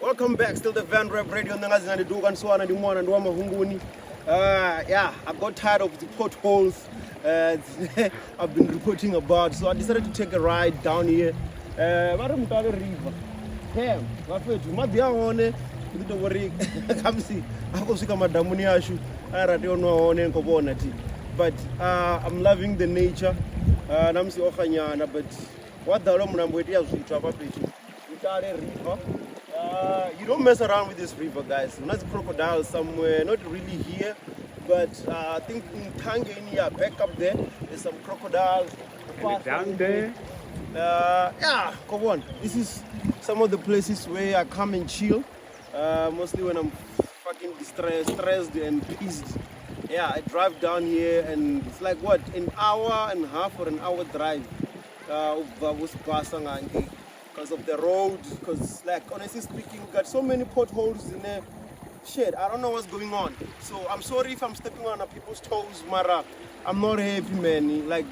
Welcome back, still the Van Rap Radio. Yeah, I got tired of the potholes I've been reporting about, so I decided to take a ride down here. Mutele River. Damn, but I'm loving the nature. But what the Mutele River. You don't mess around with this river, guys. Not crocodiles somewhere, not really here, but I think in Tanzania, back up there's some crocodiles. Down there? Yeah, come on. This is some of the places where I come and chill, mostly when I'm fucking stressed and pissed. Yeah, I drive down here and it's like what, an hour and a half or an hour drive because of the road, because like honestly speaking, we got so many potholes in there. Shit, I don't know what's going on. So I'm sorry if I'm stepping on people's toes, Mara. I'm not happy, man. Like,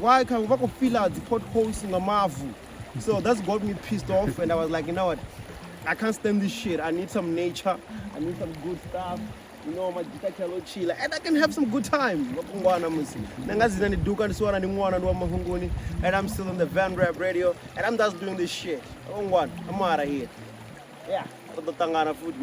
why can't we feel out the potholes in the Mavu? So that's got me pissed off, and I was like, you know what? I can't stand this shit. I need some nature. I need some good stuff. You know, my chill, and I can have some good time. And I'm still on the Van Rap Radio, and I'm just doing this shit. I'm out of here. Yeah, food,